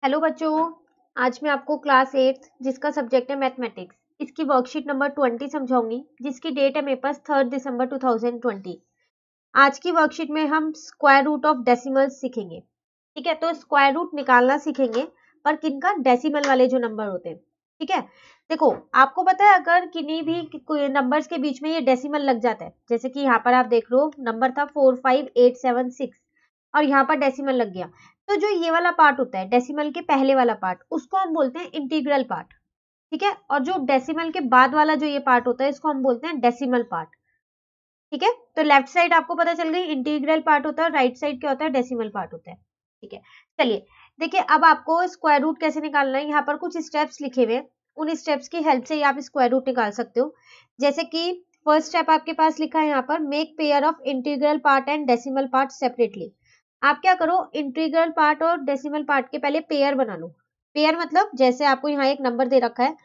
Hello बच्चों, आज मैं आपको क्लास 8 जिसका सब्जेक्ट है मैथमेटिक्स, इसकी वर्कशीट नंबर 20 समझाऊंगी, जिसकी डेट है मेरे पास 3 दिसंबर 2020। आज की वर्कशीट में हम स्क्वायर रूट ऑफ डेसिमल्स सीखेंगे। ठीक है, तो स्क्वायर रूट निकालना सीखेंगे, पर किनका? डेसिमल वाले जो नंबर होते हैं। ठीक है, देखो आपको पता है अगर किन्हीं भी नंबर्स के बीच में ये डेसिमल लग जाता है, जैसे कि यहाँ पर आप देख रहे हो नंबर था 45876 और यहाँ पर डेसिमल लग गया, तो जो ये वाला पार्ट होता है डेसिमल के पहले वाला पार्ट, उसको हम बोलते हैं इंटीग्रल पार्ट। ठीक है, और जो डेसिमल के बाद वाला जो ये पार्ट होता है इसको हम बोलते हैं डेसिमल पार्ट। ठीक है, तो लेफ्ट साइड आपको पता चल गई इंटीग्रल पार्ट होता है, राइट साइड क्या होता है? डेसिमल पार्ट होता है। ठीक है, चलिए देखिए अब आपको स्क्वायर रूट कैसे निकालना है। यहाँ पर कुछ स्टेप्स लिखे हुए हैं, उन स्टेप्स की हेल्प से ही आप स्क्वायर रूट निकाल सकते हो। जैसे कि फर्स्ट स्टेप आपके पास लिखा है यहाँ पर, make pair of integral part and decimal part separately. आप क्या करो, इंटीग्रल पार्ट और डेसिमल पार्ट के पहले पेयर बना लो। पेयर मतलब जैसे आपको यहाँ एक नंबर दे रखा है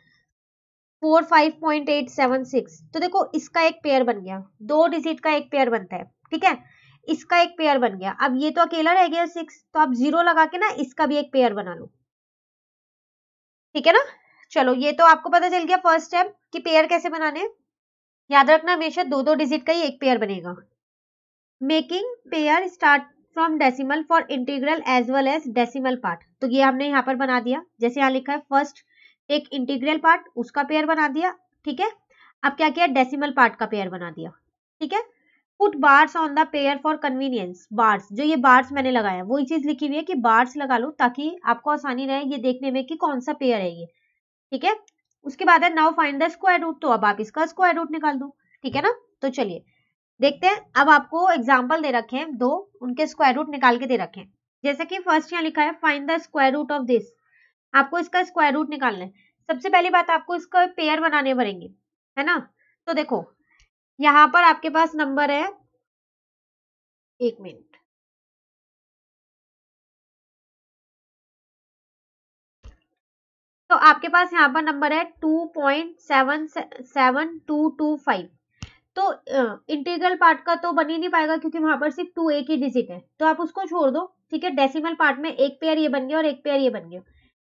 45.876, तो देखो इसका एक पेयर बन गया, 2 डिजिट का एक पेयर बनता है। ठीक है, इसका एक पेयर बन गया। अब ये तो अकेला रह गया 6, तो आप 0 लगा के ना इसका भी एक पेयर बना लो। ठीक है ना, चलो ये तो आपको पता चल गया फर्स्ट स्टेप कि पेयर कैसे बनाने हैं। याद रखना हमेशा 2 डिजिट का ही एक पेयर बनेगा। Making pair start from decimal for integral as well as decimal part, तो ये हमने यहाँ पर बना दिया। जैसे यहाँ लिखा है फर्स्ट एक इंटीग्रल पार्ट, उसका पेयर बना दिया। ठीक है, अब क्या किया? डेसिमल पार्ट का पेयर बना दिया। ठीक है, put bars on the pair for convenience. Bars, जो ये बार्स मैंने लगाया वही चीज लिखी हुई है कि बार्स लगा लो ताकि आपको आसानी रहे ये देखने में कि कौन सा पेयर है ये। ठीक है, उसके बाद है now find the square root, तो अब आप इसका स्क्वायर रूट निकाल दो। ठीक है ना, तो चलिए देखते हैं। अब आपको एग्जाम्पल दे रखे हैं 2, उनके स्क्वायर रूट निकाल के दे रखे हैं। जैसे कि फर्स्ट यहाँ लिखा है find the square root of this, आपको इसका स्क्वायर रूट निकालना है। सबसे पहली बात आपको इसका पेयर बनाने पड़ेंगे, है ना। तो देखो यहाँ पर आपके पास नंबर है, एक मिनट, तो आपके पास यहाँ पर नंबर है 2.77225। तो इंटीग्रल पार्ट का तो बन ही नहीं पाएगा क्योंकि वहां पर सिर्फ 2 एक ही डिजिट है, तो आप उसको छोड़ दो। ठीक है, डेसिमल पार्ट में एक पेयर ये बन गया और एक पेयर ये बन गया,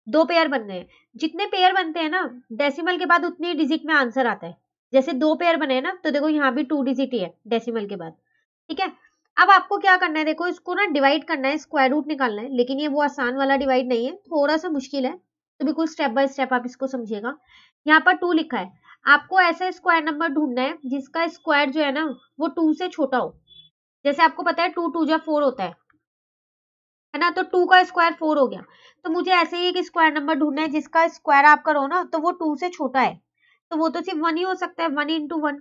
2 पेयर बन गए। जितने पेयर बनते हैं ना डेसिमल के बाद उतनी डिजिट में आंसर आता है। जैसे 2 पेयर बने हैं ना, तो देखो यहाँ भी 2 डिजिट ही है डेसिमल के बाद। ठीक है, अब आपको क्या करना है, देखो इसको ना डिवाइड करना है, स्क्वायर रूट निकालना है, लेकिन ये वो आसान वाला डिवाइड नहीं है, थोड़ा सा मुश्किल है, तो बिल्कुल स्टेप बाय स्टेप आप इसको समझिएगा। यहाँ पर 2 लिखा है, आपको ऐसा स्क्वायर नंबर ढूंढना है जिसका स्क्वायर जो है ना वो 2 से छोटा हो। जैसे आपको पता है 2 2 जा 4 होता है ना, तो 2 का स्क्वायर 4 हो गया। तो मुझे ऐसे ही एक स्क्वायर नंबर ढूंढना है जिसका स्क्वायर आप करो ना तो वो 2 से छोटा है, तो वो तो सिर्फ 1 ही हो सकता है, 1 इंटू 1।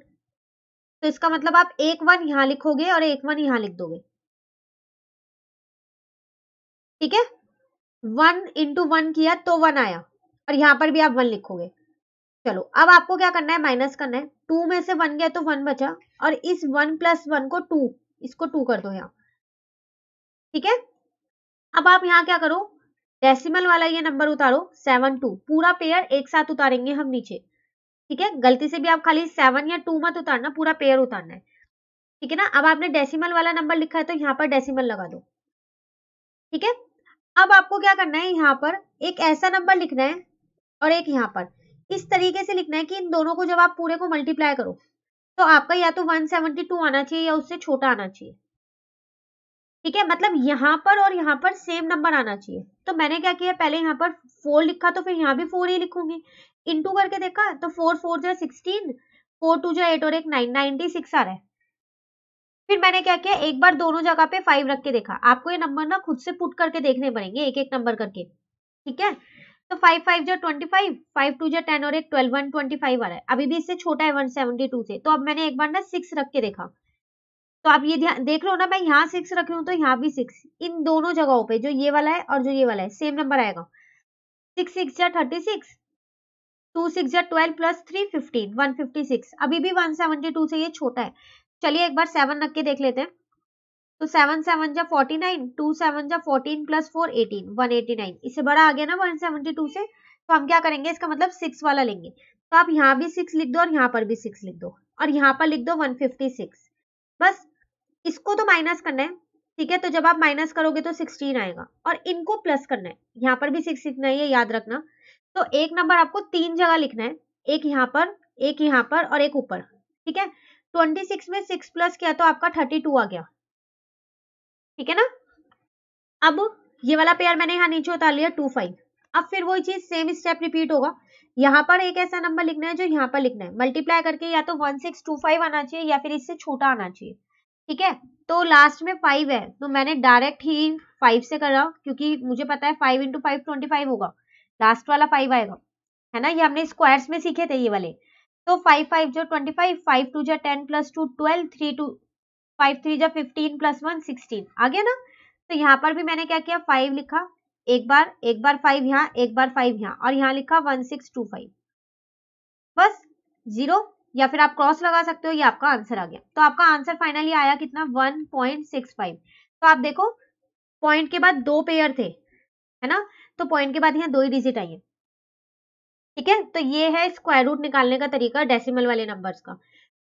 तो इसका मतलब आप एक 1 यहाँ लिखोगे और एक 1 यहाँ लिख दोगे। ठीक है, 1 इंटू 1 किया तो 1 आया, और यहाँ पर भी आप 1 लिखोगे। चलो अब आपको क्या करना है, माइनस करना है। 2 में से 1 गया तो 1 बचा, और इस 1 प्लस 1 को 2, इसको 2 कर दो यहाँ। ठीक है, अब आप यहाँ क्या करो, डेसिमल वाला ये नंबर उतारो 7 2, पूरा पेयर एक साथ उतारेंगे हम नीचे। ठीक है, गलती से भी आप खाली 7 या 2 मत उतारना, पूरा पेयर उतारना है। ठीक है ना, अब आपने डेसिमल वाला नंबर लिखा है तो यहाँ पर डेसिमल लगा दो। ठीक है, अब आपको क्या करना है, यहाँ पर एक ऐसा नंबर लिखना है और एक यहाँ पर इस तरीके से लिखना है कि इन दोनों को जब आप पूरे को मल्टीप्लाई करो तो आपका या तो 172 आना चाहिए या उससे छोटा आना चाहिए। ठीक है, मतलब यहाँ पर और यहाँ पर सेम नंबर आना चाहिए। तो मैंने क्या किया, पहले यहाँ पर 4 लिखा तो फिर यहाँ भी 4 ही लिखूंगी। इंटू करके देखा तो 4 4 जा 16, 4 2 जा 8 और एक 9, 96 आ रहा है। फिर मैंने क्या किया, एक बार दोनों जगह पे 5 रख के देखा। आपको ये नंबर ना खुद से पुट करके देखने पड़ेंगे एक एक नंबर करके। ठीक है, तो 5 5 जा 25, 5 2 जा 10 और एक 12, 125 आ रहा है। अभी भी इससे छोटा है 172 से, तो अब मैंने एक बार ना 6 रख के देखा, तो आप ये ध्यान देख लो ना, मैं यहाँ 6 रख रही हूँ तो यहाँ भी 6, इन दोनों जगहों पे जो ये वाला है और जो ये वाला है सेम नंबर आएगा। 6 6 जा 36, 2 6 जा 12 प्लस 3 15, 156। अभी भी 172 से ये छोटा है। चलिए एक बार 7 रख के देख लेते हैं। तो 7 7 जा 49, 2 7 जा 14 प्लस 4 18, 189। इससे बड़ा आ गया ना 172 से, तो हम क्या करेंगे, इसका मतलब 6 वाला लेंगे। तो आप यहाँ भी 6 लिख दो और यहाँ पर भी 6 लिख दो और यहाँ पर लिख दो 156। बस इसको तो माइनस करना है। ठीक है, तो जब आप माइनस करोगे तो 16 आएगा और इनको प्लस करना है, यहाँ पर भी 6 लिखना है, ये याद रखना। तो एक नंबर आपको 3 जगह लिखना है, एक यहाँ पर, एक यहाँ पर और एक ऊपर। ठीक है, 26 में 6 प्लस किया तो आपका 32 आ गया। ठीक है ना। अब ये वाला पेयर मैंने यहाँ नीचे उतार लिया 2 5। अब फिर वही चीज सेम स्टेप रिपीट होगा, यहाँ पर एक ऐसा नंबर लिखना है जो यहाँ पर लिखना है, मल्टीप्लाई करके या तो 1625 आना चाहिए या फिर इससे छोटा आना चाहिए। ठीक है, तो लास्ट में 5 है तो मैंने डायरेक्ट ही 5 से करा, क्योंकि मुझे पता है 5 इंटू 5 25 होगा, लास्ट वाला 5 आएगा, है ना, ये हमने स्क्वायर्स में सीखे थे ये वाले। तो 5 5 जो 25, 5 2 जो 10 प्लस 2 12, 3 2 5 3 जो 15 प्लस 1 16 आ गया ना। तो यहाँ पर भी मैंने क्या किया, 5 लिखा, एक बार 5 यहाँ, एक बार 5 यहाँ और यहाँ लिखा 1625, बस 0, या फिर आप क्रॉस लगा सकते हो, ये आपका आंसर आ गया। तो आपका आंसर फाइनली आया कितना, 1.65। तो आप देखो पॉइंट के बाद 2 पेयर थे, है ना, तो पॉइंट के बाद यहाँ 2 ही डिजिट आई है। ठीक है, तो ये है स्क्वायर रूट निकालने का तरीका डेसिमल वाले नंबर्स का।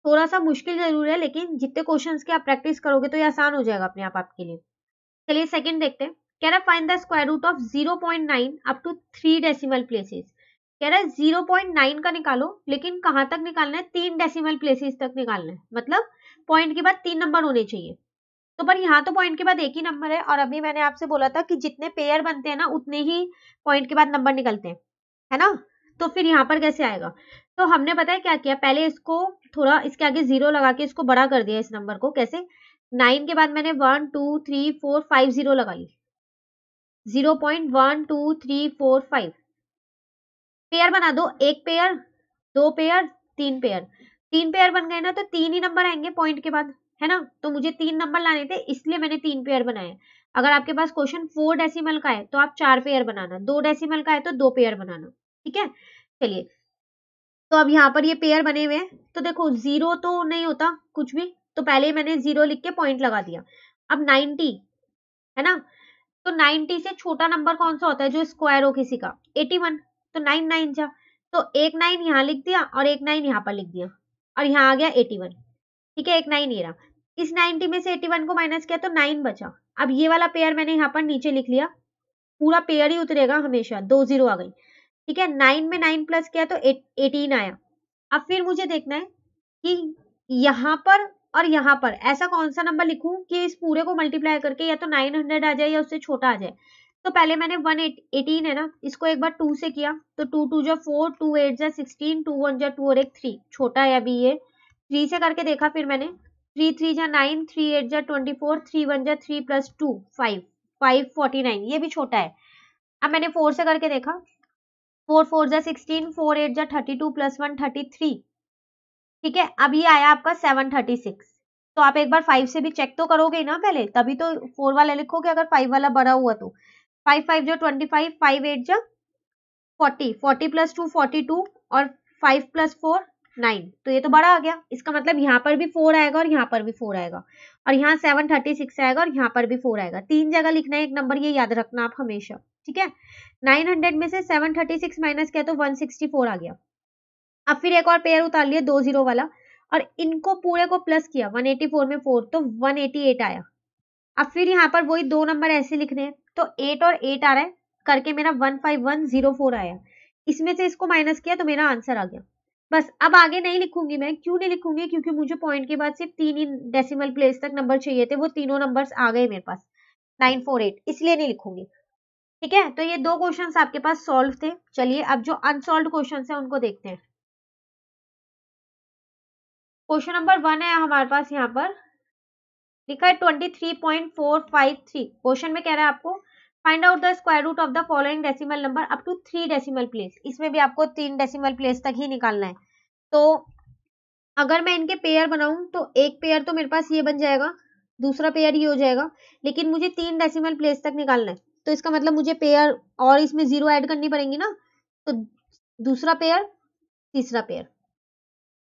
थोड़ा सा मुश्किल जरूर है, लेकिन जितने क्वेश्चंस के आप प्रैक्टिस करोगे तो ये आसान हो जाएगा अपने आप आपके लिए। चलिए सेकंड देखते हैं। कह रहा है find the square root of 0.9 up to 3 decimal places. कह रहा है 0.9 का निकालो, लेकिन कहां तक निकालना है, 3 डेसिमल प्लेसेस तक निकालना है, मतलब पॉइंट के बाद 3 नंबर होने चाहिए। तो पर यहाँ तो पॉइंट के बाद एक ही नंबर है, और अभी मैंने आपसे बोला था कि जितने पेयर बनते हैं ना उतने ही पॉइंट के बाद नंबर निकलते हैं, है ना। तो फिर यहाँ पर कैसे आएगा, तो हमने पता है क्या किया, पहले इसको थोड़ा इसके आगे 0 लगा के इसको बड़ा कर दिया इस नंबर को। कैसे, 9 के बाद मैंने 1 2 3 4 5 0 लगा ली, 0.1 2 3 4 5 पेयर बना दो, एक पेयर, 2 पेयर, 3 पेयर, 3 पेयर बन गए ना, तो 3 ही नंबर आएंगे पॉइंट के बाद, है ना। तो मुझे 3 नंबर लाने थे, इसलिए मैंने 3 पेयर बनाए। अगर आपके पास क्वेश्चन 4 डेसिमल का है तो आप 4 पेयर बनाना, 2 डेसिमल का है तो 2 पेयर बनाना। ठीक है, चलिए, तो अब यहाँ पर ये पेयर बने हुए हैं, तो देखो 0 तो नहीं होता कुछ भी, तो पहले मैंने 0 लिख के पॉइंट लगा दिया। अब 90, है ना, तो 90 से छोटा नंबर कौन सा होता है जो स्क्वायर हो किसी का, 81, तो 9 9 जा, तो एक 9 यहाँ लिख दिया और एक 9 यहाँ पर लिख दिया और यहाँ आ गया 81। ठीक है, एक 9 ये रहा, इस 90 में से 81 को माइनस किया तो 9 बचा। अब ये वाला पेयर मैंने यहाँ पर नीचे लिख लिया, पूरा पेयर ही उतरेगा हमेशा, 2 0 आ गई। ठीक है, 9 में 9 प्लस किया तो 18 आया। अब फिर मुझे देखना है कि यहाँ पर और यहाँ पर ऐसा कौन सा नंबर लिखूं कि इस पूरे को मल्टीप्लाई करके या तो 900 आ जाए या उससे छोटा आ जाए। तो पहले मैंने 118 है ना, इसको एक बार 2 से किया तो 2 2 जा 4, 2 8 जा 16, 2 1 जा 2 और एक 3, छोटा है अभी ये। 3 से करके देखा, फिर मैंने 3 3 जा 9, 3 8 जा 24, 3 1 जा 3 प्लस 2 5, 5 49, ये भी छोटा है। अब मैंने 4 से करके देखा, 4 4 जा 16, 4 8 जा 32 प्लस 1 33। ठीक है, अब ये आया आपका 736। तो आप एक बार 5 से भी चेक तो करोगे ना पहले, तभी तो 4 वाला लिखोगे अगर 5 वाला बड़ा हुआ तो। 5 5 जो 25, 5 8 जो 40, 40 प्लस 2 42 और 5 प्लस 4 9, तो ये तो बड़ा आ गया। इसका मतलब यहाँ पर भी 4 आएगा और यहाँ पर भी 4 आएगा और यहाँ 736 आएगा और यहाँ पर भी 4 आएगा। 3 जगह लिखना है एक नंबर, ये याद रखना आप हमेशा। ठीक है, 900 में से 736 माइनस किया तो 164 आ गया। अब फिर एक और पेयर उतार लिया 2 0 वाला और इनको पूरे को प्लस किया, 184 में 4 तो 188 आया। अब फिर यहाँ पर वही 2 नंबर ऐसे लिखने हैं, तो 8 और 8 आ रहा है करके मेरा 15104 आया। इसमें से इसको माइनस किया तो मेरा आंसर आ गया। बस अब आगे नहीं लिखूंगी मैं, क्यों नहीं लिखूंगी, क्योंकि मुझे पॉइंट के बाद सिर्फ 3 ही डेसिमल प्लेस तक नंबर चाहिए थे, वो तीनों नंबर्स आ गए मेरे पास 948, इसलिए नहीं लिखूंगी। ठीक है, तो ये 2 क्वेश्चंस आपके पास सॉल्व थे। चलिए अब जो अनसॉल्व क्वेश्चंस है उनको देखते हैं। क्वेश्चन नंबर 1 है हमारे पास, यहाँ पर लिखा है 23.453। क्वेश्चन में कह रहा है आपको find out the square root of the following decimal number up to 3 decimal place. इसमें भी आपको 3 डेसिमल प्लेस तक ही निकालना है। तो अगर मैं इनके पेयर बनाऊं तो एक पेयर तो मेरे पास ये बन जाएगा, दूसरा पेयर ये हो जाएगा, लेकिन मुझे 3 डेसिमल प्लेस तक निकालना है, तो इसका मतलब मुझे पेयर और इसमें 0 ऐड करनी पड़ेंगी ना, तो दूसरा पेयर, तीसरा पेयर।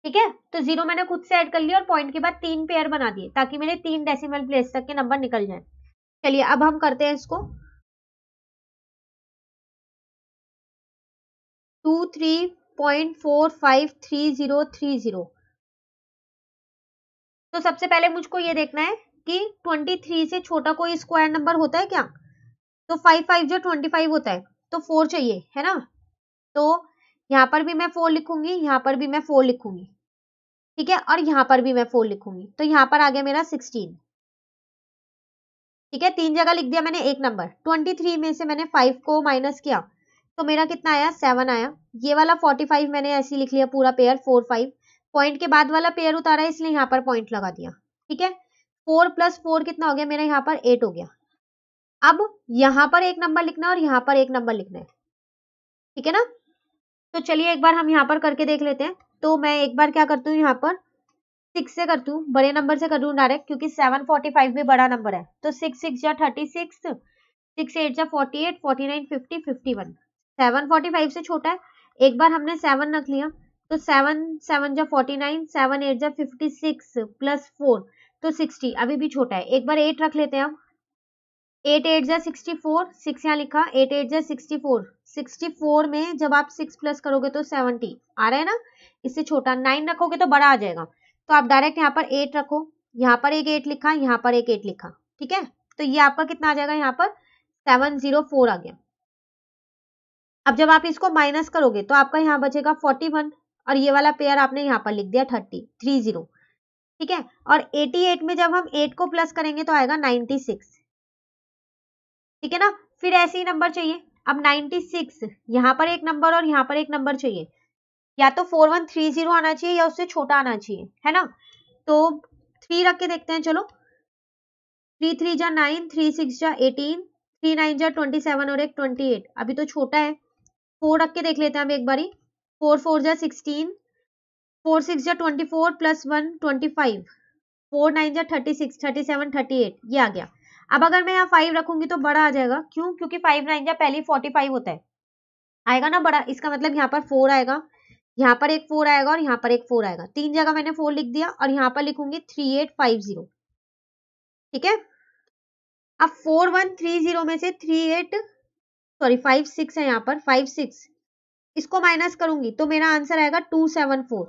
ठीक है, तो 0 मैंने खुद से ऐड कर लिया और पॉइंट के बाद 3 पेयर बना दिए ताकि मेरे 3 डेसिमल प्लेस तक के नंबर निकल जाए। चलिए अब हम करते हैं इसको। 23.453030। तो सबसे पहले मुझको ये देखना है कि 23 से छोटा कोई स्क्वायर नंबर होता है क्या? तो 5 5 जो 25 होता है, तो 4 चाहिए, है ना? तो यहाँ पर भी मैं 4 लिखूंगी, यहाँ पर भी मैं 4 लिखूंगी, ठीक है, और यहाँ पर भी मैं 4 लिखूंगी, तो यहाँ पर आ गया मेरा 16, ठीक है। 3 जगह लिख दिया मैंने एक नंबर। 23 में से मैंने 5 को माइनस किया तो मेरा कितना आया? 7 आया। ये वाला 45 मैंने ऐसे लिख लिया पूरा पेयर 4 5, पॉइंट के बाद वाला पेयर उतारा इसलिए यहाँ पर पॉइंट लगा दिया, ठीक है। 4 + 4 कितना हो गया मेरा? यहाँ पर 8 हो गया। अब यहाँ पर एक नंबर लिखना है और यहाँ पर एक नंबर लिखना है, ठीक है ना? तो चलिए एक बार हम यहाँ पर करके देख लेते हैं। तो मैं एक बार क्या करती हूँ, यहाँ पर 6 से करती हूँ, बड़े नंबर से कर दूँ डायरेक्ट, क्योंकि 745 भी बड़ा नंबर है। तो 6 6 जा 36, 6 8 जा 48, 49 50 51। 745 से छोटा है। एक बार हमने 7 रख लिया तो 7 7 जा 49, 7 8 जा 56 प्लस 4 तो 60, अभी भी छोटा है। एक बार 8 रख लेते हैं हम। 8 8 जा 64, 6 यहाँ लिखा, 8 8 जा 64, 64 में जब आप 6 प्लस करोगे तो 70 आ रहा है ना, इससे छोटा। 9 रखोगे तो बड़ा आ जाएगा, तो आप डायरेक्ट यहाँ पर 8 रखो, यहाँ पर एक 8 लिखा, यहाँ पर एक 8 लिखा, ठीक है। तो ये आपका कितना आ जाएगा? यहाँ पर 704 आ गया। अब जब आप इसको माइनस करोगे तो आपका यहाँ बचेगा 41, और ये वाला पेयर आपने यहाँ पर लिख दिया 30, ठीक है। और 88 में जब हम 8 को प्लस करेंगे तो आएगा 96, ठीक है ना। फिर ऐसे ही नंबर चाहिए। अब 96, यहाँ पर एक नंबर और यहाँ पर एक नंबर चाहिए, या तो 4130 आना चाहिए या उससे छोटा आना चाहिए, है ना। तो 3 रख के देखते हैं, चलो। 3 3 जा 9, 3 6 जा 18, 3 9 जा 27 और एक 28, अभी तो छोटा है। 4 रख के देख लेते हैं हम एक बारी। 4 4 जा 16, 4 6 जा 24 प्लस 1 25, 4 9 जा 36, 37 38, ये आ गया। अब अगर मैं यहाँ 5 रखूंगी तो बड़ा आ जाएगा, क्यों? क्योंकि 5 9 जा पहले 45 होता है, आएगा ना बड़ा। इसका मतलब यहाँ पर 4 आएगा, यहाँ पर एक 4 आएगा और यहाँ पर एक 4 आएगा। 3 जगह मैंने 4 लिख दिया और यहाँ पर लिखूंगी 3850, ठीक है। अब 4130 में से 56 है, यहाँ पर 56 इसको माइनस करूंगी तो मेरा आंसर आएगा 274,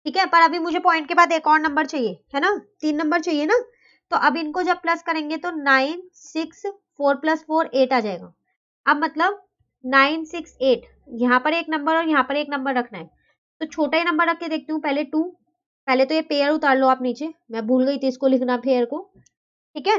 ठीक है। पर अभी मुझे पॉइंट के बाद एक और नंबर चाहिए, है ना, 3 नंबर चाहिए ना। तो अब इनको जब प्लस करेंगे तो 9 6 4 + 4 8 आ जाएगा। अब मतलब 9 6 8, यहाँ पर एक नंबर और यहाँ पर एक नंबर रखना है। तो छोटा ही नंबर रख के देखती हूँ पहले 2। पहले तो ये पेयर उतार लो आप नीचे, मैं भूल गई थी इसको लिखना पेयर को, ठीक है।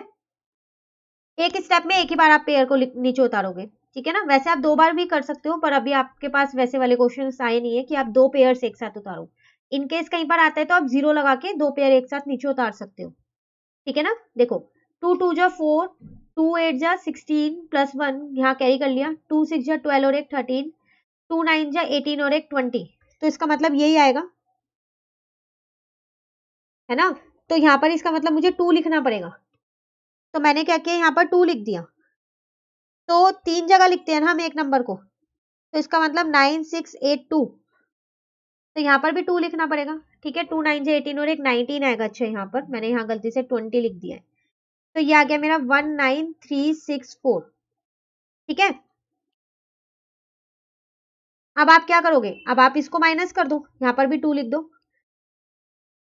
एक स्टेप में एक ही बार आप पेयर को नीचे उतारोगे, ठीक है ना। वैसे आप 2 बार भी कर सकते हो, पर अभी आपके पास वैसे वाले क्वेश्चन आए नहीं है कि आप 2 पेयर एक साथ उतारो। इनकेस कहीं पर आता है तो आप 0 लगा के 2 पेयर एक साथ नीचे उतार सकते हो, ठीक है ना। देखो 2 2 जा 4, 2 8 जा 16 प्लस 1 यहाँ कैरी कर लिया, 2 6 जा 12 और एक 13, 2 9 जा 18 और एक 20, तो इसका मतलब यही आएगा, है ना। तो यहाँ पर इसका मतलब मुझे 2 लिखना पड़ेगा, तो मैंने क्या किया, यहाँ पर 2 लिख दिया। तो 3 जगह लिखते हैं ना हम एक नंबर को, तो इसका मतलब 9682, तो यहाँ पर भी 2 लिखना पड़ेगा, ठीक है। 2 9 जा 18 और एक 19 आएगा। अच्छा यहाँ पर मैंने यहाँ गलती से 20 लिख दिया है, तो ये आ गया मेरा 19364, ठीक है। अब आप क्या करोगे, अब आप इसको माइनस कर दो, यहाँ पर भी 2 लिख दो,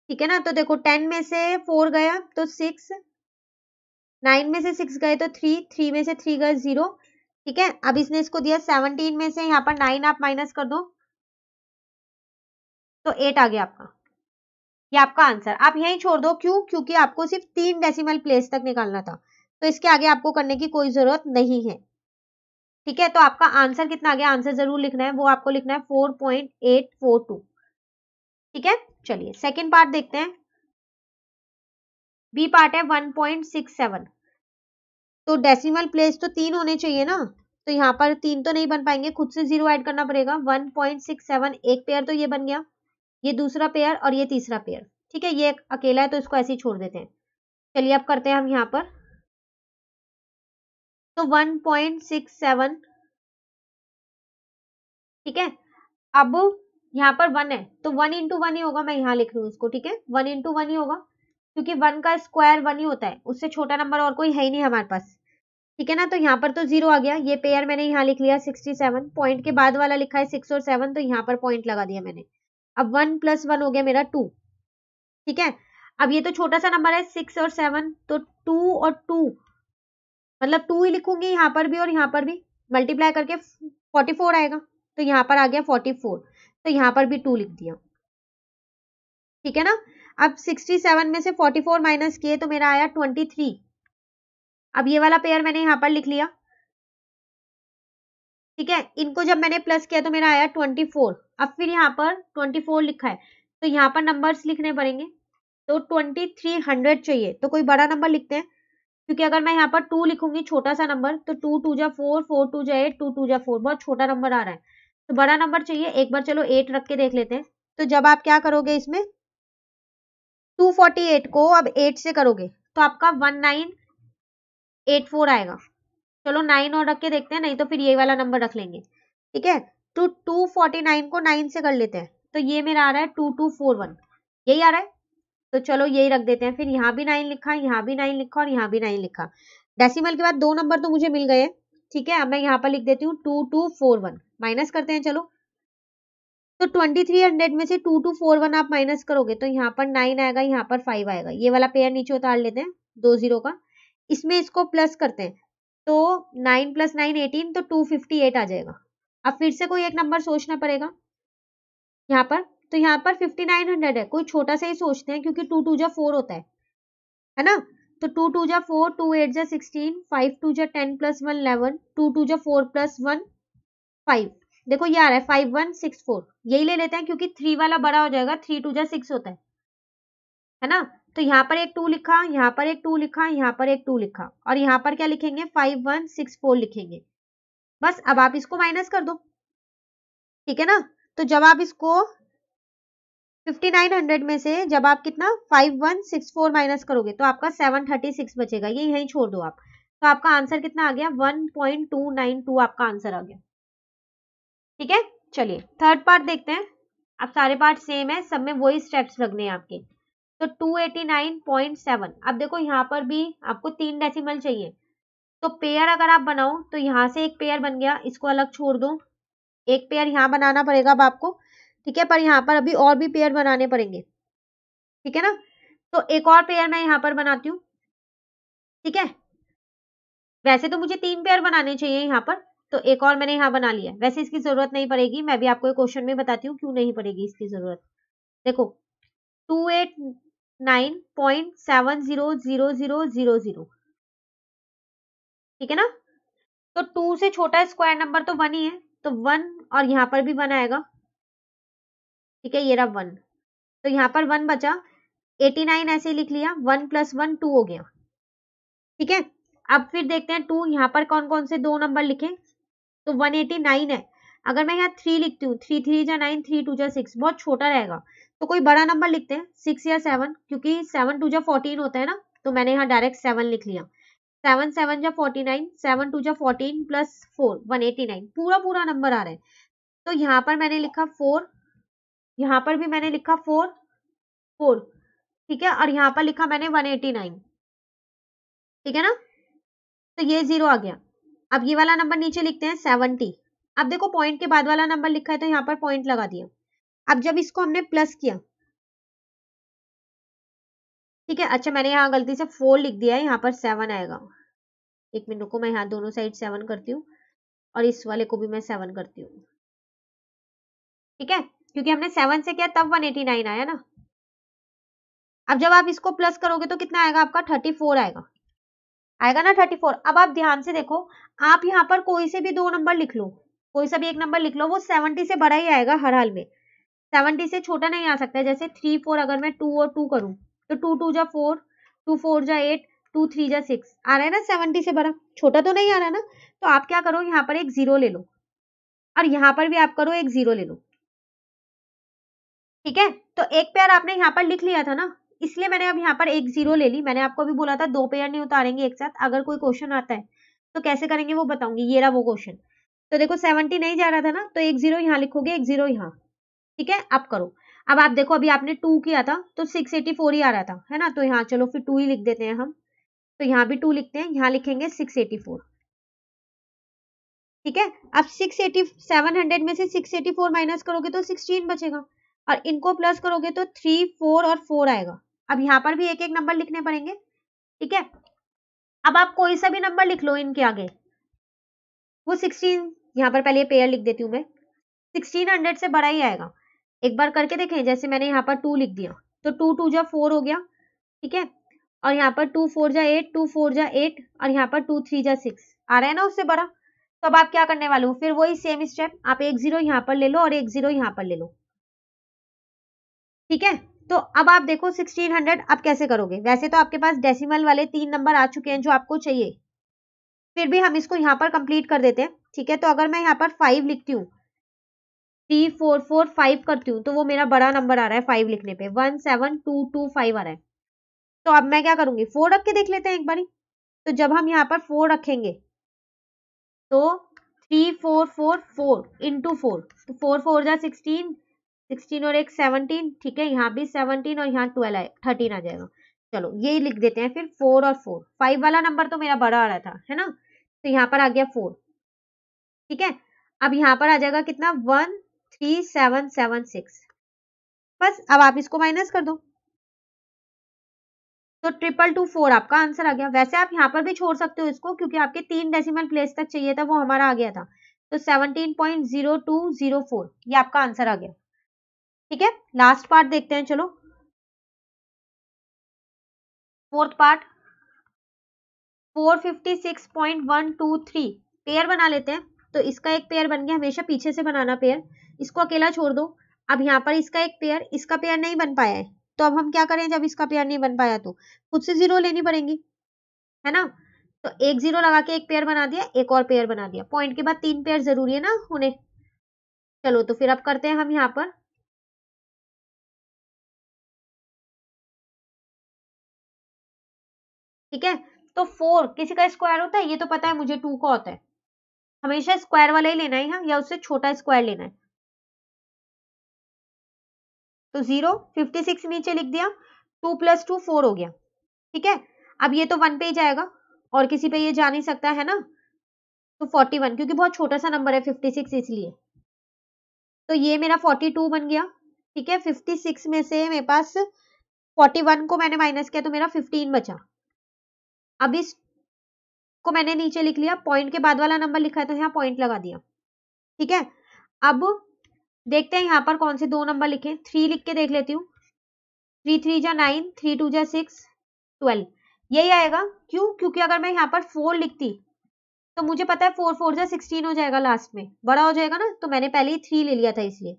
ठीक है ना। तो देखो 10 में से 4 गया तो 6, 9 में से 6 गए तो 3, 3 में से 3 गए 0, ठीक है। अब इसने इसको दिया 17 में से यहाँ पर 9 आप माइनस कर दो तो 8 आ गया आपका, ये आपका आंसर। आप यहीं छोड़ दो, क्यों? क्योंकि आपको सिर्फ 3 डेसिमल प्लेस तक निकालना था, तो इसके आगे आपको करने की कोई जरूरत नहीं है, ठीक है। तो आपका आंसर कितना आ गया, आंसर जरूर लिखना है, वो आपको लिखना है 4.842, ठीक है। चलिए सेकेंड पार्ट देखते हैं। बी पार्ट है 1.67, तो डेसिमल प्लेस तो 3 होने चाहिए ना, तो यहाँ पर 3 तो नहीं बन पाएंगे, खुद से 0 ऐड करना पड़ेगा। 1.67 एक पेयर तो ये बन गया, ये दूसरा पेयर और ये तीसरा पेयर, ठीक है। ये अकेला है तो इसको ऐसे ही छोड़ देते हैं। चलिए अब करते हैं हम यहाँ पर, तो 1.67, ठीक है। अब यहाँ पर 1 है तो 1 × 1 ही होगा, मैं यहाँ लिख रही हूँ इसको, ठीक है। 1 × 1 ही होगा, क्योंकि 1 का स्क्वायर 1 ही होता है, उससे छोटा नंबर और कोई है ही नहीं हमारे पास, ठीक है ना। तो यहाँ पर तो 0 आ गया, ये पेयर मैंने यहाँ लिख लिया 67, पॉइंट के बाद वाला लिखा है 6 और 7, तो यहाँ पर पॉइंट लगा दिया मैंने। अब 1 + 1 हो गया मेरा 2, ठीक है। अब ये तो छोटा सा नंबर है 6 और 7, तो 2 और 2 मतलब 2 ही लिखूंगी यहाँ पर भी और यहाँ पर भी, मल्टीप्लाई करके 44 आएगा, तो यहाँ पर आ गया 44, तो यहाँ पर भी 2 लिख दिया। ठीक है ना। अब 67 में से 44 माइनस किए तो मेरा आया 23। अब ये वाला पेयर मैंने यहाँ पर लिख लिया। ठीक है, इनको जब मैंने प्लस किया तो मेरा आया 24। अब फिर यहाँ पर 24 लिखा है, तो यहाँ पर नंबर्स लिखने पड़ेंगे, तो 2300 चाहिए, तो कोई बड़ा नंबर लिखते हैं, क्योंकि अगर मैं यहाँ पर 2 लिखूंगी छोटा सा नंबर, तो 2 2 जा 4, 4 2 जा 8, 2 2 जा 4, बहुत छोटा नंबर आ रहा है, तो बड़ा नंबर चाहिए। एक बार चलो 8 रख के देख लेते हैं। तो जब आप क्या करोगे इसमें 248 को अब 8 से करोगे तो आपका 1984 आएगा। चलो 9 और रख के देखते हैं, नहीं तो फिर ये वाला नंबर रख लेंगे। ठीक है, तो 249 को 9 से कर लेते हैं, तो ये मेरा आ रहा है 2241, यही आ रहा है, तो चलो यही रख देते हैं। फिर यहाँ भी 9 लिखा, यहाँ भी 9 लिखा और यहाँ भी 9 लिखा। डेसिमल के बाद 2 नंबर तो मुझे मिल गए। ठीक है, अब मैं यहाँ पर लिख देती हूँ 2241, माइनस करते हैं चलो। तो 2300 में से 2241 आप माइनस करोगे तो यहाँ पर 9 आएगा, यहाँ पर 5 आएगा। ये वाला पेयर नीचे उतार लेते हैं 2 0 का, इसमें इसको प्लस करते हैं, तो 9 + 9 18, तो 258 आ जाएगा। अब फिर से कोई एक नंबर सोचना पड़ेगा यहाँ पर, तो यहाँ पर 5900 है, कोई छोटा सा ही सोचते हैं, क्योंकि 2 2 जा 4 होता है ना। तो 2 2 जा 4, 2 8 जा 16, 5 2 जा 10 + 1 11, 2 2 जा 4 + 1 5। देखो ये आ रहा है 5164, यही ले लेते हैं, क्योंकि 3 वाला बड़ा हो जाएगा, 3 2 जा 6 होता है ना। तो यहाँ पर एक 2 लिखा, यहाँ पर एक 2 लिखा, यहाँ पर एक 2 लिखा, और यहाँ पर क्या लिखेंगे 5164 लिखेंगे। बस अब आप इसको माइनस कर दो। ठीक है ना, तो जब आप इसको 5900 में से जब आप कितना 5164 माइनस करोगे तो आपका 736 बचेगा, ये यहीं छोड़ दो आप, तो आपका आंसर कितना आ गया 1.292 आपका आंसर आ गया। ठीक है, चलिए थर्ड पार्ट देखते हैं। अब सारे पार्ट सेम है, सब में वही स्टेप्स लगने हैं आपके। तो 289.7, अब देखो यहाँ पर भी आपको 3 डेसिमल चाहिए, तो पेयर अगर आप बनाओ तो यहाँ से एक पेयर बन गया, इसको अलग छोड़ दो, एक पेयर यहाँ बनाना पड़ेगा अब आपको। ठीक है, पर यहाँ पर अभी और भी पेयर बनाने पड़ेंगे। ठीक है ना, तो एक और पेयर मैं यहाँ पर बनाती हूँ। ठीक है, वैसे तो मुझे 3 पेयर बनाने चाहिए यहाँ पर, तो एक और मैंने यहाँ बना लिया। वैसे इसकी जरूरत नहीं पड़ेगी, मैं भी आपको एक क्वेश्चन में बताती हूँ क्यों नहीं पड़ेगी इसकी जरूरत। देखो 289.700000, ठीक है ना। तो 2 से छोटा स्क्वायर नंबर तो 1 ही है, तो 1 और यहाँ पर भी 1 आएगा। ठीक है, ये रहा 1, तो यहाँ पर 1 बचा, 89 ऐसे ही लिख लिया, 1 + 1 2 हो गया। ठीक है, अब फिर देखते हैं 2 यहाँ पर कौन कौन से 2 नंबर लिखे, तो 189 है। अगर मैं यहाँ 3 लिखती हूँ, 3 3 जा 9, 3 2 जा 6, बहुत छोटा रहेगा, तो कोई बड़ा नंबर लिखते हैं 6 या 7, क्योंकि 7 2 जा 14 होता है ना, तो मैंने यहाँ डायरेक्ट 7 लिख लिया। 7 7 जा 49, 7 2 जा 14 + 4 189, पूरा पूरा नंबर आ रहा है, तो यहाँ पर मैंने लिखा 4, यहाँ पर भी मैंने लिखा 4 4। ठीक है, और यहाँ पर लिखा मैंने 189। ठीक है ना, तो ये 0 आ गया। अब ये वाला नंबर नीचे लिखते हैं 70। अब देखो पॉइंट के बाद वाला नंबर लिखा है, तो यहाँ पर पॉइंट लगा दिया। अब जब इसको हमने प्लस किया, ठीक है, अच्छा मैंने यहाँ गलती से 4 लिख दिया है, यहाँ पर 7 आएगा। एक मिनट को मैं यहाँ दोनों साइड 7 करती हूँ, और इस वाले को भी मैं 7 करती हूँ। ठीक है, क्योंकि हमने 7 से किया तब 189 आया ना। अब जब आप इसको प्लस करोगे तो कितना आएगा आपका 34 आएगा, आएगा ना 34। अब आप ध्यान से देखो, आप यहाँ पर कोई से भी 2 नंबर लिख लो, कोई सा भी एक नंबर लिख लो, वो 70 से बड़ा ही आएगा हर हाल में, 70 से छोटा नहीं आ सकता है। जैसे 3 4 अगर मैं 2 और 2 करूं, तो 2 2 जा 4, 2 4 जा 8, 2 3 जा 6 आ रहा है ना, 70 से बड़ा, छोटा तो नहीं आ रहा ना। तो आप क्या करो, यहाँ पर एक 0 ले लो, और यहाँ पर भी आप करो एक 0 ले लो। ठीक है, तो एक पेयर आपने यहाँ पर लिख लिया था ना, इसलिए मैंने अब यहाँ पर एक 0 ले ली। मैंने आपको अभी बोला था 2 पेयर नहीं उतारेंगे एक साथ, अगर कोई क्वेश्चन आता है तो कैसे करेंगे वो बताऊंगी। ये रहा वो क्वेश्चन, तो देखो 70 नहीं जा रहा था ना, तो एक 0 यहाँ लिखोगे, एक 0 यहाँ। ठीक है, अब करो। अब आप देखो, अभी आपने 2 किया था तो 684 ही आ रहा था, है ना, तो यहाँ चलो फिर 2 ही लिख देते हैं हम, तो यहाँ भी 2 लिखते हैं, यहाँ लिखेंगे 684। ठीक है, अब 700 में से 684 माइनस करोगे तो 16 बचेगा, और इनको प्लस करोगे तो 3 4 और 4 आएगा। अब यहाँ पर भी एक एक नंबर लिखने पड़ेंगे, ठीक है। अब आप कोई सा भी नंबर लिख लो इनके आगे, वो 16, यहाँ पर पहले पेयर लिख देती हूँ मैं, 1600 से बड़ा ही आएगा। एक बार करके देखें, जैसे मैंने यहाँ पर 2 लिख दिया तो 2 2 जा 4 हो गया, ठीक है। और यहाँ पर 2 4 जा 8, 2 4 जा 8, और यहाँ पर 2 3 जा 6 आ रहा है ना उससे बड़ा। तो अब आप क्या करने वाले हो, फिर वही सेम स्टेप, आप एक 0 यहाँ पर ले लो और एक 0 यहाँ पर ले लो, ठीक है। तो अब आप देखो 1600 अब कैसे करोगे। वैसे तो आपके पास डेसिमल वाले 3 नंबर आ चुके हैं जो आपको चाहिए, फिर भी हम इसको यहाँ पर कंप्लीट कर देते हैं, ठीक है। तो अगर मैं यहाँ पर 5 लिखती हूँ, 3 4 4 5 करती हूँ, तो वो मेरा बड़ा नंबर आ रहा है 5 लिखने पे, 1 7 2 2 5 आ रहा है। तो अब मैं क्या करूंगी, 4 रख के देख लेते हैं एक बारी। तो जब हम यहाँ पर 4 रखेंगे तो 3 4 4 4 इंटू 4, तो 4 4 जा 16, 16 और एक 17, ठीक है। यहाँ भी 17 और यहाँ 12 13 आ जाएगा। चलो ये लिख देते हैं फिर 4 और 4, 5 वाला नंबर तो मेरा बड़ा आ रहा था, है ना। तो यहाँ पर आ गया 4, ठीक है। अब यहाँ पर आ जाएगा कितना, 1 3 7 7 6। बस अब आप इसको माइनस कर दो, तो 222 आपका आंसर आ गया। वैसे आप यहाँ पर भी छोड़ सकते हो इसको, क्योंकि आपके 3 डेसिमल प्लेस तक चाहिए था, वो हमारा आ गया था। तो 17.0204 ये आपका आंसर आ गया, ठीक है। लास्ट पार्ट देखते हैं, चलो फोर्थ पार्ट, 456.123 पेयर बना लेते हैं। तो इसका एक पेयर बन गया, हमेशा पीछे से बनाना पेयर, इसको अकेला छोड़ दो। अब यहाँ पर इसका एक पेयर, इसका पेयर नहीं बन पाया है, तो अब हम क्या करें, जब इसका पेयर नहीं बन पाया तो खुद से 0 लेनी पड़ेंगी, है ना। तो एक 0 लगा के एक पेयर बना दिया, एक और पेयर बना दिया। पॉइंट के बाद 3 पेयर जरूरी है ना होने। चलो तो फिर अब करते हैं हम यहाँ पर, ठीक है। तो 4 किसी का स्क्वायर होता है, ये तो पता है मुझे, 2 का होता है। हमेशा स्क्वायर वाला ही लेना है यहाँ, या उससे छोटा स्क्वायर लेना है। तो 0 56 नीचे लिख दिया, 2 + 2 4 हो गया, ठीक है। अब ये तो 1 पे ही जाएगा, और किसी पे ये जा नहीं सकता, है ना। तो 41, क्योंकि बहुत छोटा सा नंबर है 56 इसलिए। तो ये मेरा 42 बन गया, ठीक है। 56 में से मेरे पास 41 को मैंने माइनस किया तो मेरा 15 बचा। अब इस को मैंने नीचे लिख लिया, पॉइंट के बाद वाला नंबर लिखा है तो यहाँ पॉइंट लगा दिया, ठीक है। अब देखते हैं यहाँ पर कौन से 2 नंबर लिखे, 3 लिख के देख लेती हूँ। 3 3 जा 9, 3 2 जा 6 12, यही आएगा। क्यों, क्योंकि अगर मैं यहाँ पर 4 लिखती तो मुझे पता है 4 4 जा 16 हो जाएगा, लास्ट में बड़ा हो जाएगा ना। तो मैंने पहले ही 3 ले लिया था इसलिए।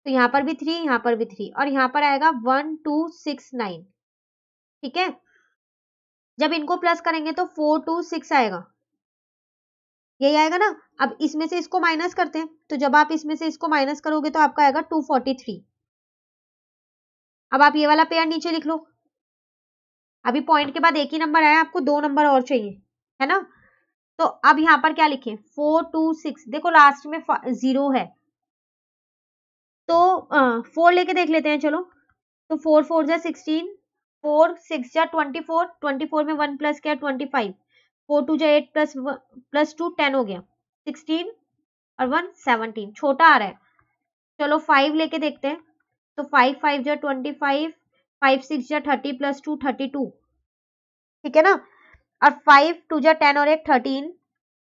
तो यहाँ पर भी 3, यहाँ पर भी 3, और यहाँ पर आएगा 1 2 6 9, ठीक है। जब इनको प्लस करेंगे तो 4 2 6 आएगा, यही आएगा ना। अब इसमें से इसको माइनस करते हैं, तो जब आप इसमें से इसको माइनस करोगे तो आपका आएगा 243। अब आप ये वाला पेयर नीचे लिख लो। अभी पॉइंट के बाद एक ही नंबर आया, आपको 2 नंबर और चाहिए, है ना। तो अब यहाँ पर क्या लिखें, 4 2 6, देखो लास्ट में 0 है, तो 4 लेके देख लेते हैं, चलो। तो 4 4 जा 16, 4 6 जा 24, 24 में 1 प्लस किया 25, 4 2 जा 8 प्लस 2 10 हो गया, 16 और 1 17, छोटा आ रहा है। चलो 5 लेके देखते हैं। तो 5 5 जा 25, 5 6 जा 30 प्लस 2 32, ठीक है ना। और 5 2 जा 10 और एक 13,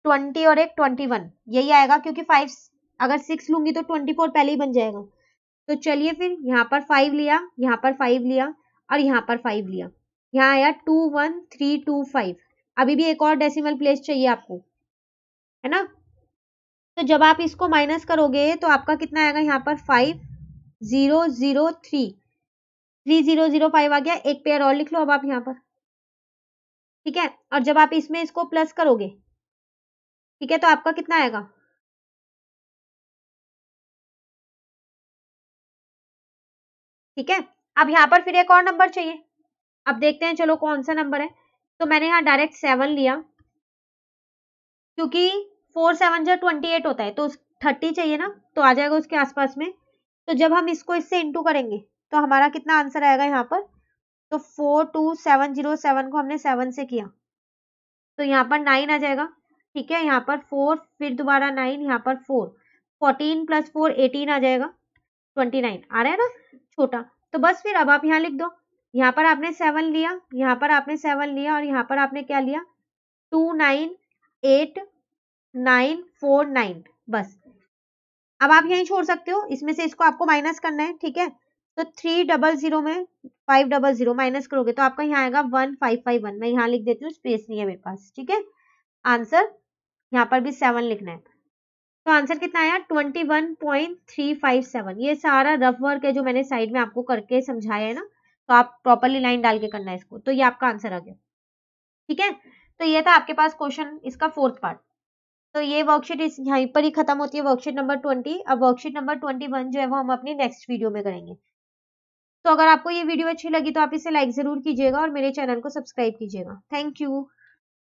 20 और एक 21, यही आएगा। क्योंकि 5 अगर 6 लूंगी तो 24 पहले ही बन जाएगा। तो चलिए फिर यहाँ पर 5 लिया, यहाँ पर 5 लिया, और यहाँ पर 5 लिया, यहाँ आया 2 1 3 2 5। अभी भी एक और डेसिमल प्लेस चाहिए आपको, है ना। तो जब आप इसको माइनस करोगे तो आपका कितना आएगा, यहाँ पर 5 0 0 3 3 0 0 5 आ गया। एक पेयर और लिख लो अब आप यहाँ पर, ठीक है। और जब आप इसमें इसको प्लस करोगे, ठीक है, तो आपका कितना आएगा, ठीक है। अब यहाँ पर फिर एक और नंबर चाहिए। अब देखते हैं चलो कौन सा नंबर है। तो मैंने यहाँ डायरेक्ट 7 लिया, क्योंकि 4 7 जा 28 होता है, तो 30 चाहिए ना, तो आ जाएगा उसके आसपास में। तो जब हम इसको इससे इंटू करेंगे तो हमारा कितना आंसर आएगा यहाँ पर। तो 42707 को हमने 7 से किया, तो यहाँ पर 9 आ जाएगा, ठीक है। यहाँ पर 4, फिर दोबारा 9, यहाँ पर 4, 14 + 4 18 आ जाएगा, 29 आ रहा है ना छोटा। तो बस फिर अब आप यहाँ लिख दो, यहाँ पर आपने 7 लिया, यहाँ पर आपने 7 लिया और यहाँ पर आपने क्या लिया 2 9 8 9 4 9 बस। अब आप यहीं छोड़ सकते हो, इसमें से इसको आपको माइनस करना है, ठीक है। तो 300 में 500 माइनस करोगे तो आपका यहाँ आएगा 1551। मैं यहाँ लिख देती हूँ, स्पेस नहीं है मेरे पास, ठीक है। आंसर यहाँ पर भी 7 लिखना है। तो आंसर कितना आया 21.357। ये सारा रफ वर्क है जो मैंने साइड में आपको करके समझाया है ना, तो आप प्रॉपरली लाइन डाल के करना है इसको। तो ये आपका आंसर आ गया, ठीक है। तो ये था आपके पास क्वेश्चन, इसका 4th पार्ट। तो ये वर्कशीट इस यहीं पर ही खत्म होती है, वर्कशीट नंबर 20। अब वर्कशीट नंबर 21 जो है वो हम अपनी नेक्स्ट वीडियो में करेंगे। तो अगर आपको ये वीडियो अच्छी लगी तो आप इसे लाइक जरूर कीजिएगा और मेरे चैनल को सब्सक्राइब कीजिएगा। Thank you.